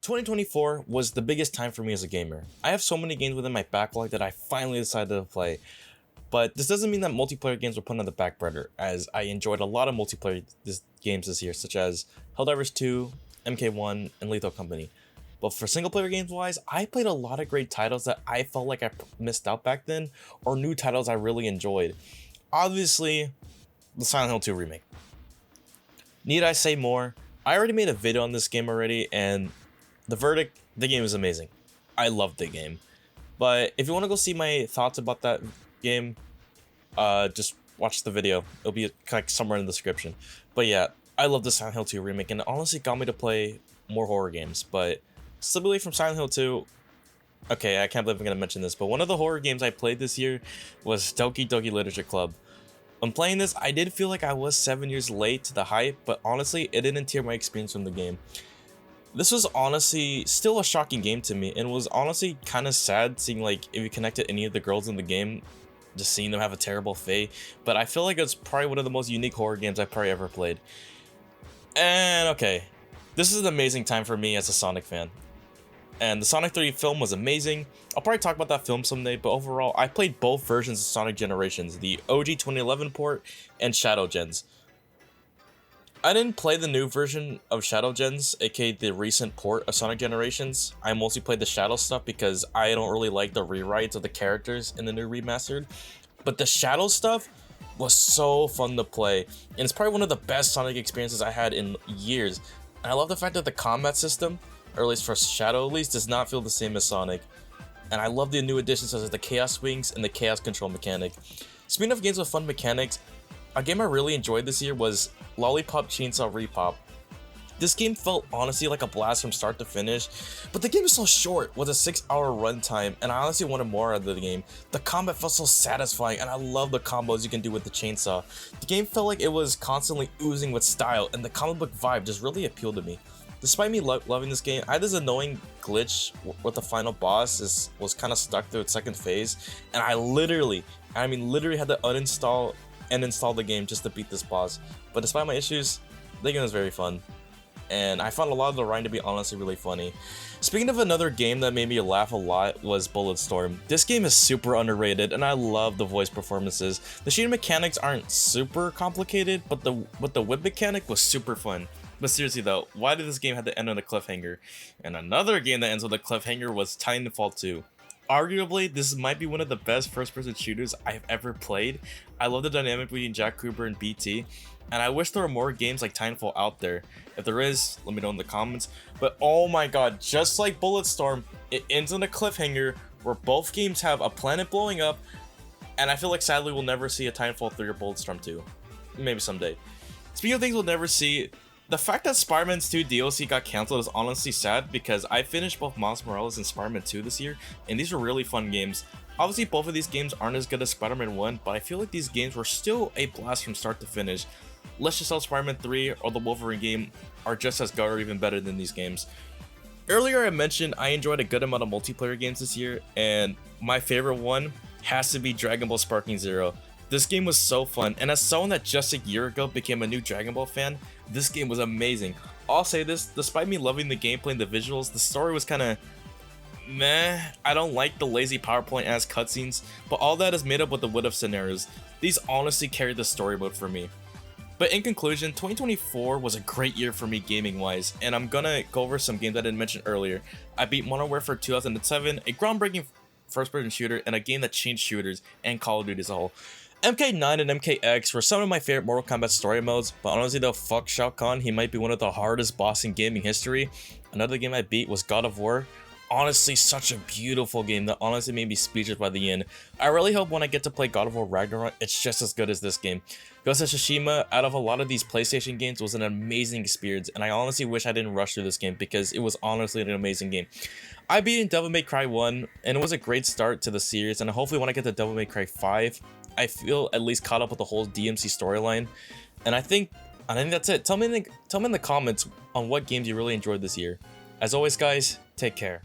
2024 was the biggest time for me as a gamer. I have so many games within my backlog that I finally decided to play, but this doesn't mean that multiplayer games were put on the back burner, as I enjoyed a lot of multiplayer games this year, such as Helldivers 2, MK1, and Lethal Company. But for single player games wise, I played a lot of great titles that I felt like I missed out back then, or new titles I really enjoyed. Obviously, the Silent Hill 2 remake. Need I say more? I already made a video on this game already, and the verdict, the game is amazing. I loved the game. But if you want to go see my thoughts about that game, just watch the video. It'll be like somewhere in the description. But yeah, I love the Silent Hill 2 remake, and it honestly got me to play more horror games. But specifically from Silent Hill 2, okay, I can't believe I'm going to mention this, but one of the horror games I played this year was Doki Literature Club. When playing this, I did feel like I was 7 years late to the hype, but honestly, it didn't tear my experience from the game. This was honestly still a shocking game to me, and was honestly kind of sad seeing like if you connected any of the girls in the game, just seeing them have a terrible fate. But I feel like it's probably one of the most unique horror games I've probably ever played. And okay, this is an amazing time for me as a Sonic fan. And the Sonic 3 film was amazing. I'll probably talk about that film someday, but overall, I played both versions of Sonic Generations, the OG 2011 port and Shadow Gens. I didn't play the new version of Shadow Gens, aka the recent port of Sonic Generations. I mostly played the Shadow stuff because I don't really like the rewrites of the characters in the new remastered. But the Shadow stuff was so fun to play, and it's probably one of the best Sonic experiences I had in years. And I love the fact that the combat system, or at least for Shadow at least, does not feel the same as Sonic. And I love the new additions such as the Chaos Wings and the Chaos Control mechanic. Speaking of games with fun mechanics, a game I really enjoyed this year was Lollipop Chainsaw Repop. This game felt honestly like a blast from start to finish, but the game is so short with a 6-hour runtime, and I honestly wanted more out of the game. The combat felt so satisfying, and I love the combos you can do with the chainsaw. The game felt like it was constantly oozing with style, and the comic book vibe just really appealed to me. Despite me loving this game, I had this annoying glitch with the final boss was kind of stuck through its second phase, and I literally had to uninstall and install the game just to beat this boss. But despite my issues, the game was very fun, and I found a lot of the rhyme to be honestly really funny. Speaking of another game that made me laugh a lot was Bulletstorm. This game is super underrated, and I love the voice performances. The shooting mechanics aren't super complicated, but the whip mechanic was super fun. But seriously though, why did this game have to end on a cliffhanger? And another game that ends with a cliffhanger was Titanfall 2. Arguably, this might be one of the best first-person shooters I've ever played. I love the dynamic between Jack Cooper and BT, and I wish there were more games like Titanfall out there. If there is, let me know in the comments. But oh my god, just like Bulletstorm, it ends on a cliffhanger where both games have a planet blowing up, and I feel like sadly we'll never see a Titanfall 3 or Bulletstorm 2. Maybe someday. Speaking of things we'll never see, the fact that Spider-Man 2 DLC got cancelled is honestly sad because I finished both Miles Morales and Spider-Man 2 this year, and these were really fun games. Obviously both of these games aren't as good as Spider-Man 1, but I feel like these games were still a blast from start to finish. Let's just hope Spider-Man 3 or the Wolverine game are just as good or even better than these games. Earlier I mentioned I enjoyed a good amount of multiplayer games this year, and my favorite one has to be Dragon Ball Sparking Zero. This game was so fun, and as someone that just a year ago became a new Dragon Ball fan, this game was amazing. I'll say this, despite me loving the gameplay and the visuals, the story was kinda meh. I don't like the lazy PowerPoint-ass cutscenes, but all that is made up with the what-if scenarios. These honestly carried the story mode for me. But in conclusion, 2024 was a great year for me gaming-wise, and I'm gonna go over some games I didn't mention earlier. I beat Modern Warfare 2007, a groundbreaking first-person shooter, and a game that changed shooters and Call of Duty as a whole. MK9 and MKX were some of my favorite Mortal Kombat story modes, but honestly though, fuck Shao Kahn, he might be one of the hardest boss in gaming history. Another game I beat was God of War. Honestly, such a beautiful game that honestly made me speechless by the end. I really hope when I get to play God of War Ragnarok, it's just as good as this game. Ghost of Tsushima, out of a lot of these PlayStation games, was an amazing experience, and I honestly wish I didn't rush through this game because it was honestly an amazing game. I beat Devil May Cry 1, and it was a great start to the series, and hopefully when I get to Devil May Cry 5, I feel at least caught up with the whole DMC storyline. And I think that's it. Tell me in the comments on what games you really enjoyed this year. As always guys, take care.